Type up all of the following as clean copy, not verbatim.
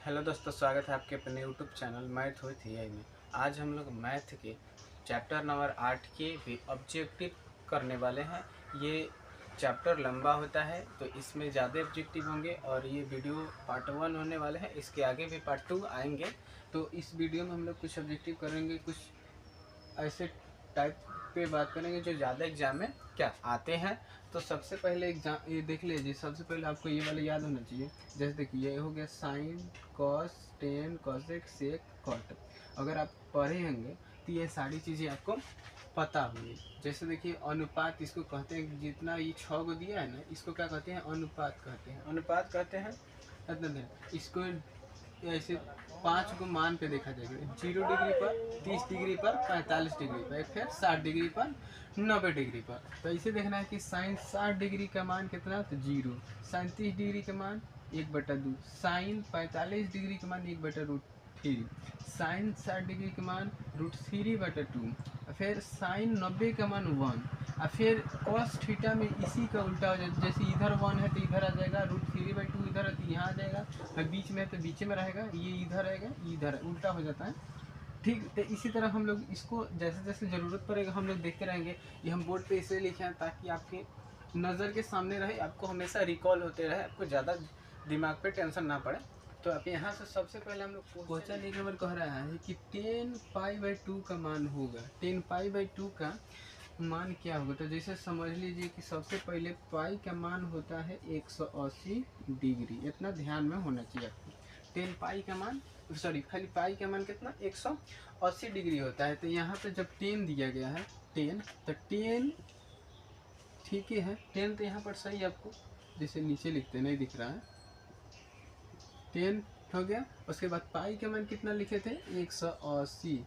Hello दोस्तों, स्वागत है आपके अपने YouTube channel math with AI में। आज हम लोग मैथ के चैप्टर नंबर 8 के भी ऑब्जेक्टिव करने वाले हैं। ये चैप्टर लंबा होता है तो इसमें ज़्यादा ऑब्जेक्टिव होंगे और ये वीडियो पार्ट 1 होने वाले हैं। इसके आगे भी पार्ट 2 आएंगे। तो इस वीडियो में हम लोग कुछ ऑब्जेक्टिव करेंगे, कुछ ऐसे टाइप पे बात करेंगे जो ज़्यादा एग्जाम में क्या आते हैं। तो सबसे पहले एग्जाम ये देख लीजिए। सबसे पहले आपको ये वाला याद होना चाहिए। जैसे देखिए, ये हो गया साइन, कॉस, टेन, कॉसेक, सेक, कॉट। अगर आप पढ़े होंगे तो ये सारी चीज़ें आपको पता होंगी। जैसे देखिए, अनुपात इसको कहते हैं। जितना ये 6 को दिया है ना, इसको क्या कहते हैं? अनुपात कहते हैं। अनुपात कहते हैं इसको ऐसे 5 को मान पे देखा जाएगा। 0 डिग्री पर, 30 डिग्री पर, 45 डिग्री पर, फिर 60 डिग्री पर, 90 डिग्री पर। तो इसे देखना है कि साइन 60 डिग्री का मान कितना, तो 0। साइन 30 डिग्री का मान 1/2। साइन 45 डिग्री का मान 1/√3। साइन 60 डिग्री का मान √3/2। फिर साइन 90 का मान 1। और फिर कॉस थीटा में इसी का उल्टा हो जाएगा। जैसे इधर 1 है तो इधर आ जाएगा, √3/2 इधर है तो यहाँ आ जाएगा, और बीच में है तो बीच में रहेगा, ये इधर रहेगा, इधर उल्टा हो जाता है। ठीक, तो इसी तरह हम लोग इसको जैसे जैसे ज़रूरत पड़ेगा हम लोग देखते रहेंगे। ये हम बोर्ड पे इसलिए लिखे हैं ताकि आपके नज़र के सामने रहे, आपको हमेशा रिकॉल होते रहे, आपको ज़्यादा दिमाग पे टेंशन ना पड़े। तो अब यहाँ से सबसे पहले हम लोग क्वेश्चन 1 नंबर कह रहा है कि 10π/2 का मान होगा। 10π/2 का मान क्या होगा? तो जैसे समझ लीजिए कि सबसे पहले पाई का मान होता है 180 डिग्री। इतना ध्यान में होना चाहिए आपको। 10 पाई का मान, सॉरी, खाली पाई का मान कितना, 180 डिग्री होता है। तो यहाँ पे जब 10 दिया गया है, 10, तो 10 ठीक है। 10 तो यहाँ पर सही आपको जैसे नीचे लिखते नहीं दिख रहा है, 10 हो गया। उसके बाद पाई का मान कितना लिखे थे, 180।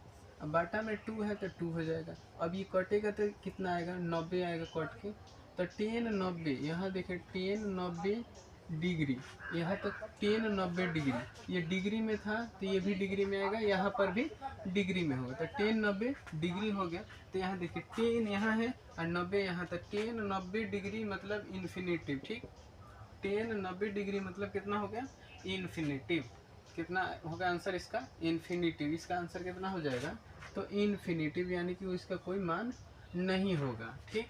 अब बाटा में 2 है तो 2 हो जाएगा। अब ये कटेगा तो कितना आएगा, 90 आएगा कट के। तो 10/90, यहाँ देखें 10/90 डिग्री, यहाँ तक 10/90 डिग्री। ये डिग्री में था तो ये भी डिग्री में आएगा, यहाँ पर भी डिग्री में होगा। तो 10/90 डिग्री हो गया। तो यहाँ देखिए 10 यहाँ है और 90 यहाँ तक। 10/90 डिग्री मतलब इन्फिनेटिव। ठीक, 10/90 डिग्री मतलब कितना हो गया, इन्फिनेटिव। कितना होगा आंसर इसका, इन्फिनेटिव। इसका आंसर कितना हो जाएगा, तो इन्फिनेटिव, यानी कि इसका कोई मान नहीं होगा। ठीक,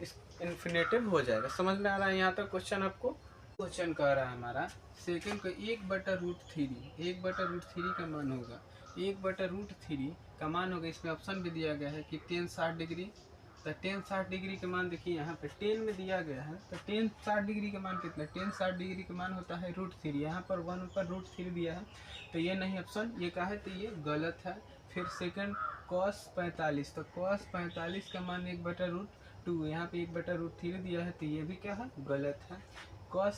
इस इन्फिनेटिव हो जाएगा। समझ में आ रहा है यहाँ तक क्वेश्चन आपको? क्वेश्चन कह रहा है हमारा सेकंड का 1/√3। 1/√3 का मान होगा, 1/√3 का मान होगा। इसमें ऑप्शन भी दिया गया है कि 10 60 डिग्री। तो 10 60 डिग्री का मान देखिए यहाँ पे 10 में दिया गया है। तो 10 60 डिग्री का मान कितना, 10 60 डिग्री का मान होता है √3। यहाँ पर 1/√3 दिया है तो ये नहीं ऑप्शन, ये का है तो ये गलत है। फिर सेकंड cos 45, तो cos 45 का मान 1/√2। यहाँ पे 1/√3 दिया है तो ये भी क्या है, गलत है। cos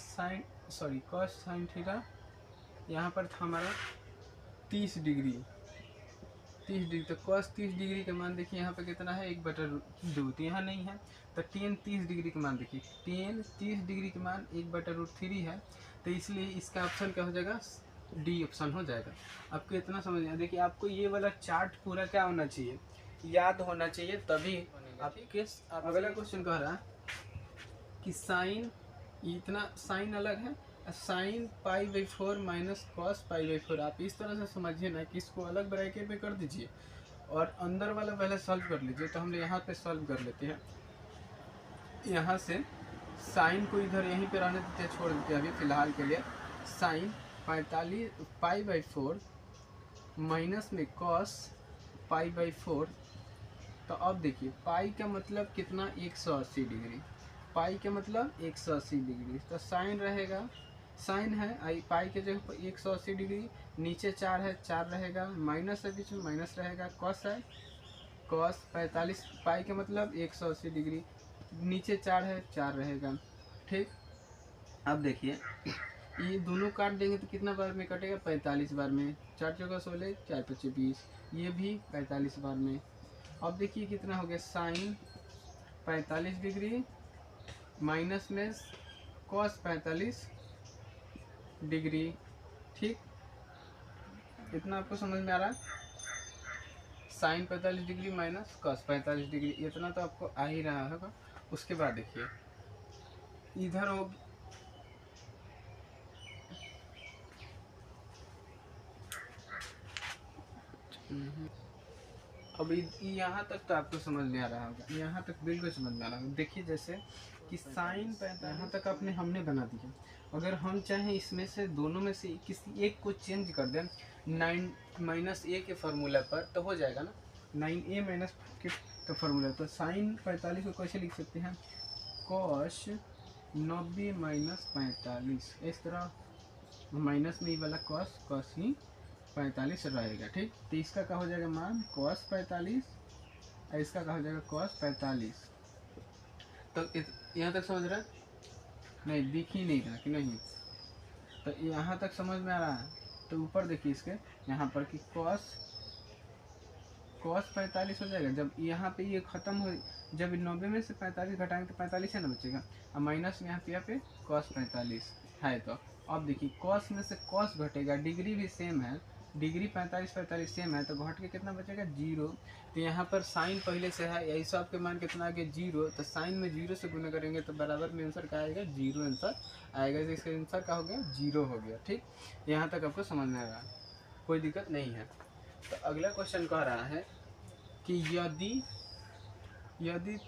sin थीटा यहाँ पर था हमारा 30 डिग्री। 30 डिग्री, तो cos 30 डिग्री का मान देखिए यहाँ पे कितना है, 1/2। तो यहाँ नहीं है। तो tan 30 डिग्री का मान देखिए, tan 30 डिग्री का मान 1/√3 है। तो इसलिए इसका ऑप्शन क्या हो जाएगा, डी ऑप्शन हो जाएगा। आपको इतना समझ में, देखिए आपको ये वाला चार्ट पूरा क्या होना चाहिए, याद होना चाहिए, तभी आपके। अगला क्वेश्चन कह रहा है कि साइन, इतना साइन अलग है, साइन π/4 माइनस कॉस π/4। आप इस तरह से समझिए ना कि इसको अलग ब्रैकेट में कर दीजिए और अंदर वाला पहले सॉल्व कर लीजिए। तो हम यहाँ पे सॉल्व कर लेते हैं। यहाँ से साइन को इधर यहीं पे रहने देते हैं, छोड़ देते हैं अभी फिलहाल के लिए। साइन 45 π/4 माइनस में कॉस π/4। तो अब देखिए पाई का मतलब कितना, 180 डिग्री। पाई का मतलब 180 डिग्री। तो साइन रहेगा, साइन है आई पाई के जगह पर 180 डिग्री। नीचे 4 है, 4 रहेगा, माइनस है बीच में, माइनस रहेगा। कॉस है, कॉस 45, पाई का मतलब 180 डिग्री। नीचे 4 है, 4 रहेगा। ठीक, अब देखिए ये दोनों काट देंगे तो कितना बार में कटेगा, 45 बार में। 4 चौका 16, 4 पच्चीस 20, ये भी 45 बार में। अब देखिए कितना हो गया, साइन 45 डिग्री माइनस में कॉस 45 डिग्री। ठीक, इतना आपको समझ में आ रहा है, sine 45 degree minus cos 45 degree, इतना तो आपको आ ही रहा होगा। उसके बाद देखिए इधर हो, हम्म। अब यहाँ तक तो आपको समझ में आ रहा होगा, यहाँ तक बिल्कुल समझ में आ रहा होगा। देखिए जैसे कि साइन 45 यहाँ तक हमने बना दिया। अगर हम चाहें इसमें से दोनों में से किसी एक को चेंज कर दें 9 - a के फार्मूला पर, तो हो जाएगा ना 9a - के तो फार्मूला। तो साइन 45 को कैसे लिख सकते हैं, कॉस 90 - 45, इस तरह माइनस में ही वाला कॉस कॉस ही 45 रहेगा। ठीक, तो इसका क्या हो जाएगा मान कॉस 45 और इसका क्या हो जाएगा कॉस 45। तो यहाँ तक समझ रहा है? नहीं, दिख ही नहीं रहा कि नहीं? तो यहाँ तक समझ में आ रहा है? तो ऊपर देखिए इसके यहाँ पर कि कॉस 45 हो जाएगा। जब यहाँ पे ये खत्म हो, जब 90 में से 45 घटाएंगे तो 45 है ना बचेगा, और माइनस में यहाँ पे कॉस 45 है। तो अब देखिए कॉस में से कॉस घटेगा, डिग्री भी सेम है, डिग्री 45 सेम है, तो घट के कितना बचेगा 0। तो यहाँ पर साइन पहले से है, यही सब के मान कितना आ गया 0, तो साइन में 0 से गुना करेंगे तो बराबर में आंसर क्या आएगा 0 आंसर आएगा। तो इसका आंसर क्या हो गया 0 हो गया। ठीक, यहाँ तक आपको समझ में आ रहा है, कोई दिक्कत नहीं है। तो अगला क्वेश्चन कह रहा है कि यदि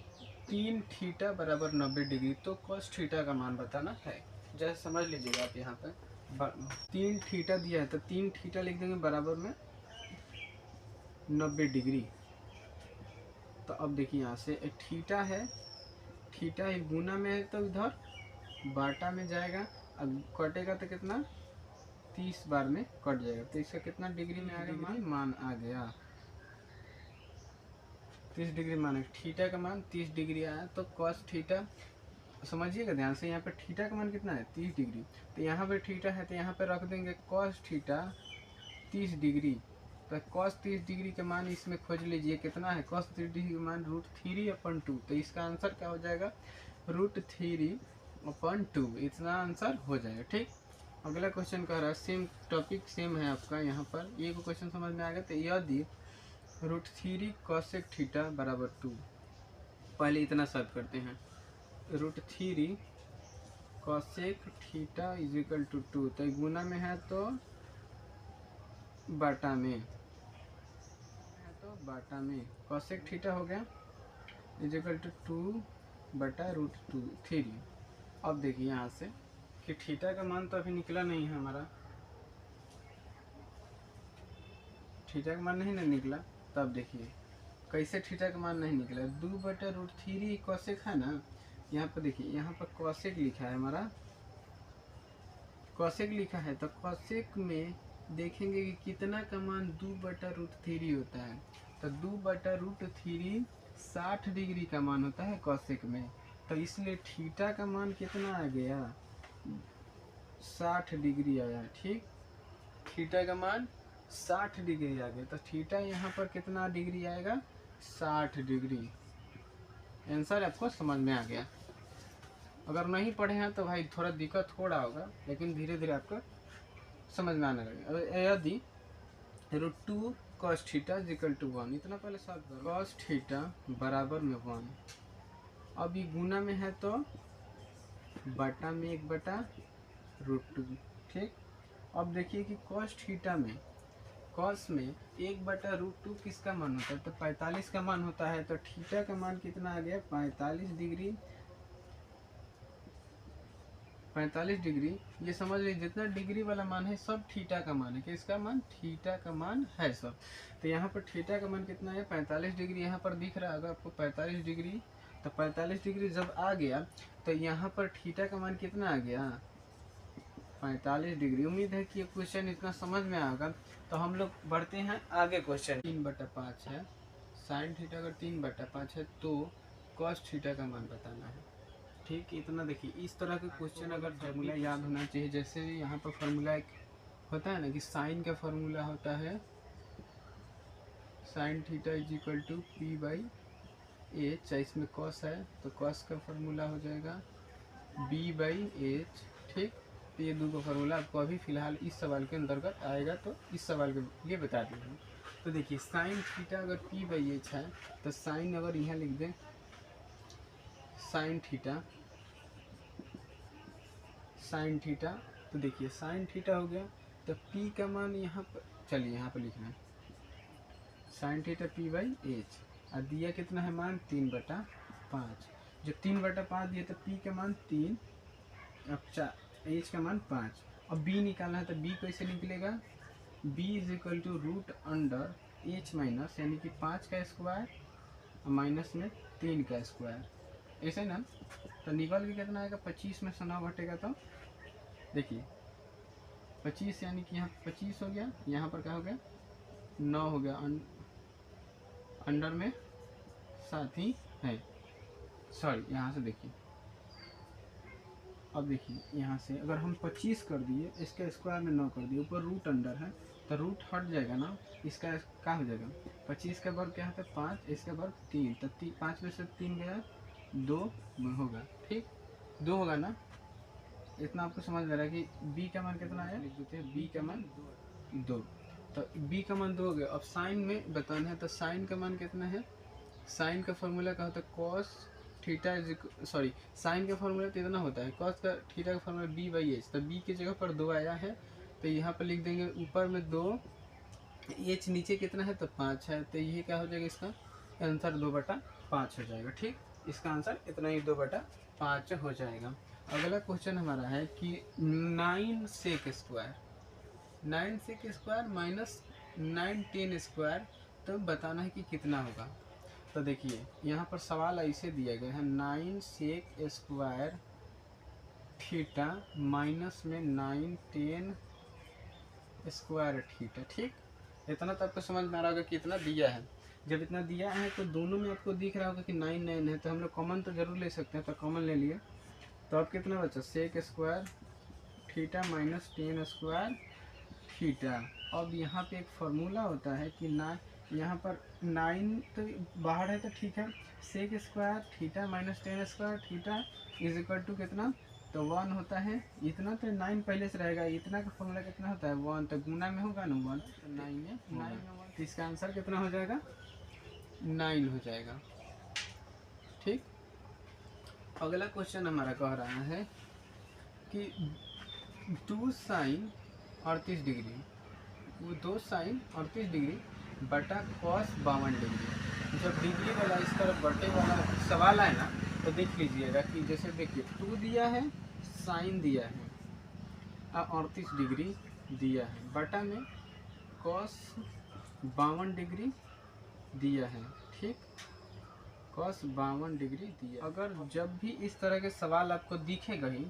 3 थीटा बराबर 90 डिग्री तो cos थीटा का मान बताना है। जैसे समझ लीजिएगा आप यहाँ पे 3 थीटा दिया है, तो 3 थीटा लिख देंगे बराबर में 90 डिग्री। तो अब देखिए यहाँ से थीटा है, थीटा ही गुना में है तो इधर बाटा में जाएगा, अब कटेगा तो कितना 30 बार में कट जाएगा। तो इसका कितना डिग्री में आ गया मान आ गया 30 डिग्री मान। थीटा का मान 30 डिग्री आया, तो कॉस थीटा समझिएगा ध्यान से, यहाँ पे थीटा का मान कितना है 30 डिग्री। तो यहाँ पे थीटा है तो यहाँ पे रख देंगे कॉस थीटा 30 डिग्री। तो कॉस 30 डिग्री का मान इसमें खोज लीजिए कितना है, कॉस 30 डिग्री का मान √3/2। तो इसका आंसर क्या हो जाएगा √3/2, इतना आंसर हो जाएगा। ठीक, अगला क्वेश्चन कह रहा है सेम टॉपिक सेम है आपका, यहाँ पर ये क्वेश्चन समझ में आ गया। तो यदि √3 cosec थीटा बराबर 2, पहले इतना सर्च करते हैं, √3 cosec थीटा इजिकल टू 2, तो गुना में है तो बाटा में है, तो बाटा में cosec थीटा हो गया इजिकल टू 2/√3। अब देखिए यहाँ से कि थीटा का मान तो अभी निकला नहीं है हमारा, थीटा का मान नहीं ना निकला। तब देखिए कैसे थीटा का मान नहीं निकला, 2/√3 कॉसेक है ना, यहाँ पर देखिए यहाँ पर कॉसेक लिखा है हमारा, कॉसेक लिखा है। तो कॉसेक में देखेंगे कि कितना का मान 2/√3 होता है। तो 2/√3 60 डिग्री का मान होता है कॉसेक में। तो इसलिए थीटा का मान कितना आ गया 60 डिग्री आया। ठीक, थीटा का मान 60 डिग्री आ गया। तो थीटा यहाँ पर कितना डिग्री आएगा 60 डिग्री। आंसर आपको समझ में आ गया। अगर नहीं पढ़े हैं तो भाई थोड़ा दिक्कत हो रहा होगा, लेकिन धीरे धीरे आपको समझ में आने लगेगा। यदि √2 cos थीटा इक्वल टू 1, इतना पहले सॉल्व करो, cos थीटा बराबर में 1। अब ये गुना में है तो बटा में 1/√2। ठीक, अब देखिए कि cos थीटा में कॉस में 1/√2 किसका मान होता है, तो 45 का मान होता है। तो थीटा का मान कितना आ गया 45 डिग्री। 45 डिग्री, ये समझ लीजिए जितना डिग्री वाला मान है सब थीटा का मान है, किसका मान थीटा का मान है सब। तो यहाँ पर थीटा का मान कितना है 45 डिग्री, यहाँ पर दिख रहा होगा आपको 45 डिग्री। तो 45 डिग्री जब आ गया तो यहाँ पर थीटा का मान कितना आ गया 45 डिग्री। उम्मीद है कि ये क्वेश्चन इतना समझ में आएगा। तो हम लोग बढ़ते हैं आगे। क्वेश्चन 3/5 है, साइन थीटा अगर 3/5 है तो कॉस थीटा का मान बताना है। ठीक, इतना देखिए इस तरह के क्वेश्चन अगर फार्मूला याद होना चाहिए। जैसे यहाँ पर फार्मूला एक होता है ना कि साइन का फार्मूला होता है sine theta is equal to P/H, इसमें कॉस है तो कॉस का फार्मूला हो जाएगा B/H। ठीक, तो ये दो फार्मूला आपको अभी फिलहाल इस सवाल के अंतर्गत आएगा, तो इस सवाल के लिए बता देंगे। तो देखिए साइन थीटा अगर P/H है तो साइन अगर यहाँ लिख दें साइन थीटा, तो देखिए साइन थीटा हो गया। तो P का मान यहाँ पर, चलिए यहाँ पर लिखना है साइन थीटा p/h, और दिया कितना है मान 3/5। जब 3/5 दिया तो p का मान 3, अब h का मान 5। अब b निकालना है तो b कैसे निकलेगा, b is equal to root under h minus, यानी कि 5 का स्क्वायर और माइनस में 3 का स्क्वायर, ऐसे ना। तो निकल के कितना आएगा, 25 में से 9 घटेगा तो देखिए 25, यानी कि यहाँ 25 हो गया, यहाँ पर क्या हो गया 9 हो गया, अंडर में 7 ही है, सॉरी यहाँ से देखिए। अब देखिए यहाँ से अगर हम 25 कर दिए, इसका स्क्वायर में 9 कर दिए, ऊपर रूट अंडर है तो रूट हट जाएगा ना, इसका क्या हो जाएगा, 25 का वर्ग क्या है 5, इसका वर्ग 3, तो 5 में से 3 गया 2 होगा, ठीक 2 होगा ना। इतना आपको समझ में आ रहा है कि b का मान कितना है, लिख देते हैं b का मान 2, तो b का मान 2 हो गया। अब साइन में बताना है तो साइन का मान कितना है, साइन का फॉर्मूला क्या होता है, कॉस थीटा सॉरी साइन का फॉर्मूला तो इतना होता है, कॉस का थीटा का फॉर्मूला b/h, तो b की जगह पर 2 आया है तो यहाँ पर लिख देंगे ऊपर में 2, h नीचे कितना है तो 5 है, तो ये क्या हो जाएगा, इसका आंसर 2/5 हो जाएगा, ठीक इसका आंसर इतना ही 2/5 हो जाएगा। अगला क्वेश्चन हमारा है कि 9 सेक स्क्वायर माइनस 9 10 स्क्वायर, तो बताना है कि कितना होगा। तो देखिए यहाँ पर सवाल ऐसे दिया गया है, 9 सेक स्क्वायर थीटा माइनस में 9 10 स्क्वायर थीटा, ठीक इतना तो आपको समझ में आ रहा होगा कि इतना दिया है। जब इतना दिया है तो दोनों में आपको दिख रहा होगा कि 9 9 है, तो हम लोग कॉमन तो जरूर ले सकते हैं, तो कॉमन ले लिए तो अब कितना बचा, sec square theta minus 10 square theta. अब यहाँ पे एक फार्मूला होता है कि ना, यहाँ पर 9 तो बाहर है तो ठीक है, sec square theta minus 10 square theta is equal to कितना, तो 1 होता है, इतना तो 9 पहले से रहेगा, इतना का फॉर्मूला कितना होता है 1, तो गुना में होगा ना 1, तो 9 में 1, तो इसका आंसर कितना हो जाएगा 9 हो जाएगा, ठीक। अगला क्वेश्चन हमारा कह रहा है कि 2 साइन 38 डिग्री, वो 2 साइन 38 डिग्री बटा कॉस 52 डिग्री। जब डिग्री वाला इस तरफ बटे वाला सवाल आए ना तो देख लीजिएगा कि जैसे देखिए 2 दिया है, साइन दिया है और 38 डिग्री दिया है, बटा में कॉस 52 डिग्री दिया है, ठीक कॉस 52 डिग्री दिया। अगर जब भी इस तरह के सवाल आपको दिखेगा ही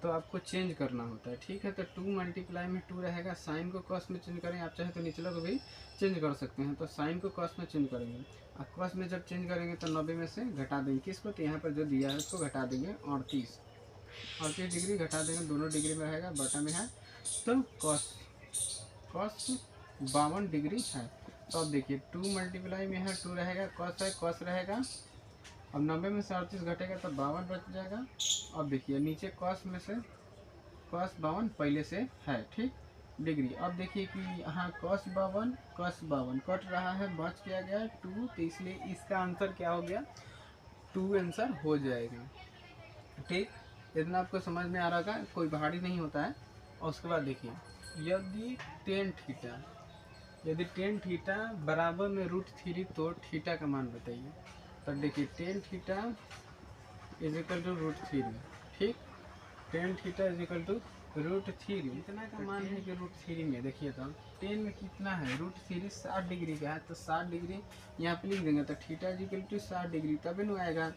तो आपको चेंज करना होता है, ठीक है। तो 2 मल्टीप्लाई में 2 रहेगा, साइन को कॉस में चेंज करें, आप चाहे तो निचला को भी चेंज कर सकते हैं, तो साइन को कॉस में चेंज करेंगे, और कॉस में जब चेंज करेंगे तो 90 में से घटा देंगे किसको, तो यहाँ पर जो दिया है उसको घटा देंगे 38 डिग्री घटा देंगे, दोनों डिग्री में रहेगा, बटा में है तो कॉस 52 डिग्री है। तो अब देखिए 2 मल्टीप्लाई में है 2 रहेगा, कॉस रहेगा, अब 90 में से 38 घटेगा तो 52 बच जाएगा। अब देखिए नीचे कॉस में से कॉस 52 पहले से है, ठीक डिग्री। अब देखिए कि यहाँ कॉस 52 कट रहा है, बच क्या गया 2, तो इसलिए इसका आंसर क्या हो गया 2 आंसर हो जाएगा, ठीक इतना आपको समझ में आ रहा होगा, कोई भारी नहीं होता है। और उसके बाद देखिए यदि टेन थीटा बराबर में √3 तो थीटा का मान बताइए। तो देखिए tan theta is equal to √3, ठीक tan theta is equal to √3, इतना का मान है कि √3 में देखिए तो 10 में कितना है √3 60 डिग्री का है, तो 60 डिग्री यहाँ पे लिख देंगे, तो theta is equal to 60 degree, तभी ना आएगा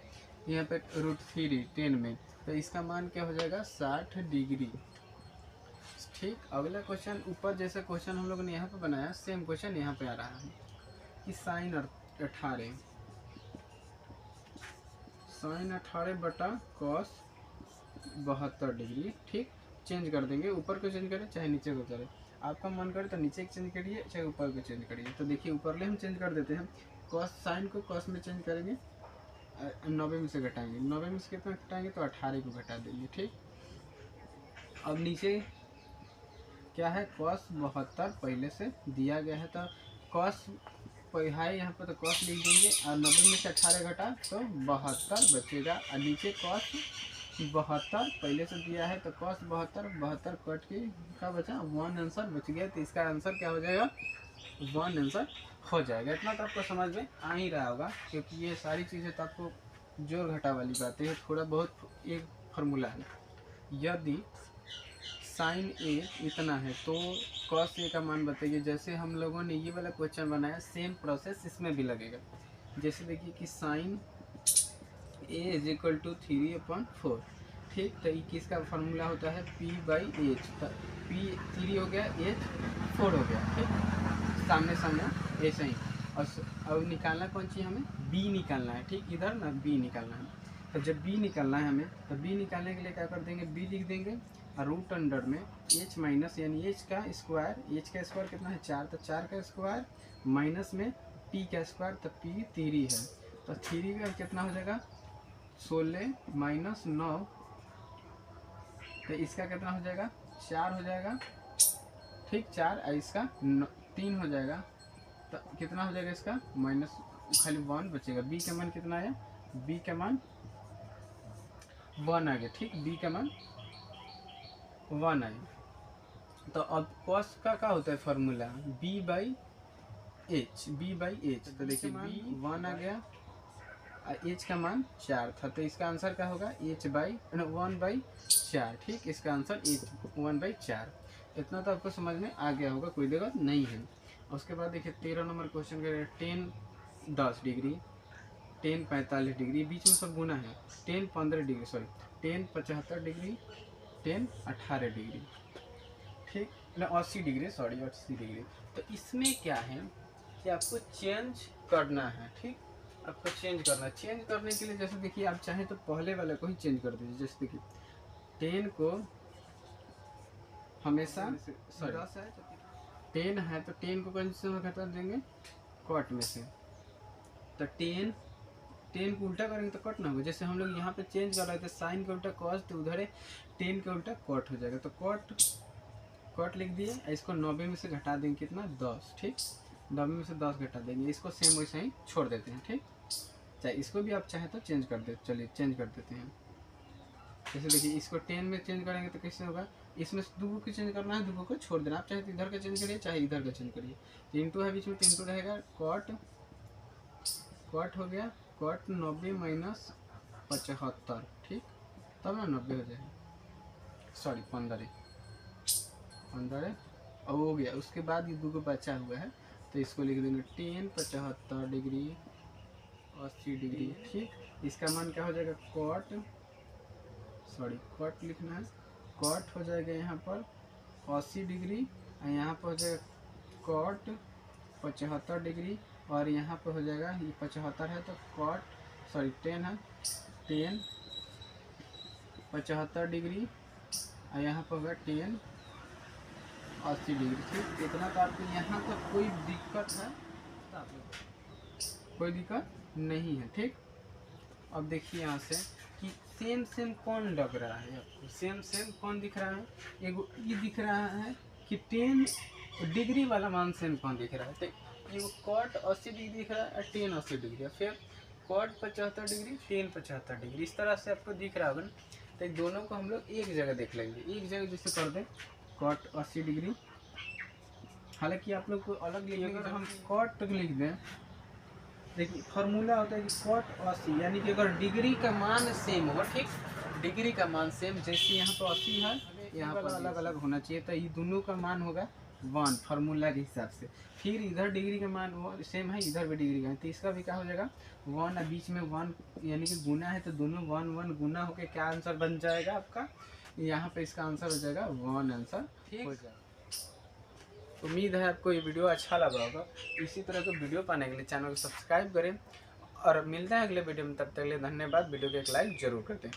यहाँ पे √3 10 में, तो इसका मान क्या हो जाएगा 60 डिग्री, ठीक। अगला क्वेश्चन ऊपर जैसा क्वेश्चन हम लोगों ने यहाँ पे बनाया, सेम क्वेश्चन यहाँ पे आ रहा है कि साइन 18 बटा कॉस 72 डिग्री, ठीक चेंज कर देंगे, ऊपर को चेंज करें चाहे नीचे को करें, आपका मन करे तो नीचे को चेंज करिए चाहे ऊपर को चेंज करिए। तो देखिए ऊपर ले हम चेंज कर देते हैं, कॉस साइन को कॉस में चेंज करेंगे, 90 में से घटाएंगे, 90 में से कितना घटाएंगे तो 18 को घटा देंगे, ठीक। अब नीचे क्या है कॉस 72 पहले से दिया गया है, तो कॉस है यहाँ पर तो कॉस लिख देंगे, और 90 में से 18 घटा तो 72 बचेगा, और नीचे कॉस 72 पहले से दिया है, तो कॉस 72 कट के क्या बचा 1 आंसर बच गया, तो इसका आंसर क्या हो जाएगा वन आंसर हो जाएगा। इतना तो आपको समझ में आ ही रहा होगा, क्योंकि ये सारी चीज़ें तो आपको जोड़ घटा वाली बातें हैं, थोड़ा बहुत एक फार्मूला है। यदि साइन ए इतना है तो कॉस ए का मान बताइए। जैसे हम लोगों ने ये वाला क्वेश्चन बनाया, सेम प्रोसेस इसमें भी लगेगा। जैसे देखिए कि sine A is equal to 3/4, ठीक। तो किसका फार्मूला होता है P/H। P 3 हो गया, H 4 हो गया, ठीक। सामने सामने ऐसे ही। और अब निकालना कौन चीज़ हमें, B निकालना है, ठीक। इधर ना B निकालना है। तो जब B निकालना है हमें, तो B निकालने के लिए क्या कर देंगे, B लिख देंगे और रूट अंडर में H माइनस, यानी H का स्क्वायर, H का स्क्वायर कितना है 4, तो 4 का स्क्वायर माइनस में P का स्क्वायर, तो P 3 है। तो 3 का कितना हो जाएगा 16 माइनस 9, तो इसका कितना हो जाएगा 4 हो जाएगा, ठीक। 4 और इसका 3 हो जाएगा, तो कितना हो जाएगा इसका माइनस, खाली 1 बचेगा। B का मान कितना आया, B का मान 1 आ गया, ठीक। B का मान 1 आया। तो अब कॉस का क्या होता है फार्मूला, B/H। तो देखिए B 1 आ गया, H का मान 4 था, तो इसका आंसर क्या होगा H/1/4, ठीक। इसका आंसर H 1/4। इतना तो आपको समझ में आ गया होगा, कोई दिक्कत नहीं है। उसके बाद देखिए 13 नंबर क्वेश्चन के 10 10 डिग्री, 10 45 डिग्री, बीच में सब गुना है। 10 15 डिग्री, सॉरी 10 75 डिग्री, 10 18 डिग्री, ठीक ना, 80 डिग्री, सॉरी 80 डिग्री। तो इसमें क्या है कि आपको चेंज करना है, ठीक। आपको चेंज करना है। चेंज करने के लिए जैसे देखिए आप चाहें तो पहले वाले को ही चेंज कर दीजिए। जैसे देखिए 10 को हमेशा, सॉरी 10 है तो 10 को कौन से में घटा देंगे, कॉट में से। तो 10 को उल्टा करेंगे तो कट ना होगा। जैसे हम लोग यहाँ पे चेंज कर रहे थे, साइन का उल्टा कॉस, तो उधर 10 के उल्टा कॉट हो जाएगा। तो कॉट लिख दिए, इसको 90 में से घटा देंगे कितना 10, ठीक। 90 में से 10 घटा देंगे, इसको सेम वैसे ही छोड़ देते हैं, ठीक। चाहे इसको भी आप चाहे तो चेंज कर दे, चलिए चेंज कर देते हैं। जैसे देखिए इसको 10 में चेंज करेंगे तो कैसे होगा, इसमें से 2 को चेंज करना है, 2 को छोड़ देना। आप चाहे तो इधर का चेंज करिए, चाहे इधर का चेंज करिए। इंटू है बीच में, तो इंटू रहेगा, कॉट हो गया, कॉट 90 माइनस 75, ठीक। तब ना 90 हो जाएगा, सॉरी 15 और हो गया। उसके बाद ये 2 को बचा हुआ है, तो इसको लिख देंगे 10 75 डिग्री 80 डिग्री, ठीक। इसका मान क्या हो जाएगा, कॉट लिखना है, कॉट हो जाएगा यहाँ पर 80 डिग्री, और यहाँ पर हो जाएगा कॉट 75 डिग्री, और यहाँ पर हो जाएगा ये 75 है तो कॉट, सॉरी 10 है, 10 75 डिग्री, और यहाँ पर होगा 10 80 डिग्री, ठीक। इतना तो आपको यहाँ तक कोई दिक्कत है, कोई दिक्कत नहीं है, ठीक। अब देखिए यहाँ से कि सेम कौन लग रहा है आपको, सेम कौन दिख रहा है। एगो ये दिख रहा है कि 10 डिग्री वाला मान सेम कौन दिख रहा है, तो एगो कॉट 80 डिग्री दिख रहा है और 10 80 डिग्री, फिर कॉट 75 डिग्री 10 75 डिग्री, इस तरह से आपको दिख रहा होगा। तो दोनों को हम लोग एक जगह देख लेंगे, एक जगह जैसे कर दें कॉट 80 डिग्री। हालांकि आप लोग को अलग लिखेंगे, अगर हम कॉट लिख दें, देखिए फार्मूला होता है कि कॉट 80, यानी कि अगर डिग्री का मान सेम होगा, ठीक। डिग्री का मान सेम, जैसे यहाँ पर 80 है, यहाँ पर अलग अलग होना चाहिए, तो ये दोनों का मान होगा 1 फार्मूला के हिसाब से। फिर इधर डिग्री का मान वो सेम है, इधर भी डिग्री का है, तो इसका भी क्या हो जाएगा 1, और बीच में 1 यानी कि गुना है, तो दोनों 1 1 गुना होकर क्या आंसर बन जाएगा आपका, यहाँ पे इसका आंसर हो जाएगा 1 आंसर, ठीक हो जाएगा। उम्मीद है आपको ये वीडियो अच्छा लगा होगा। इसी तरह के वीडियो पाने के लिए चैनल को सब्सक्राइब करें, और मिलते हैं अगले वीडियो में। तब तक के लिए धन्यवाद। वीडियो को एक लाइक जरूर कर दें।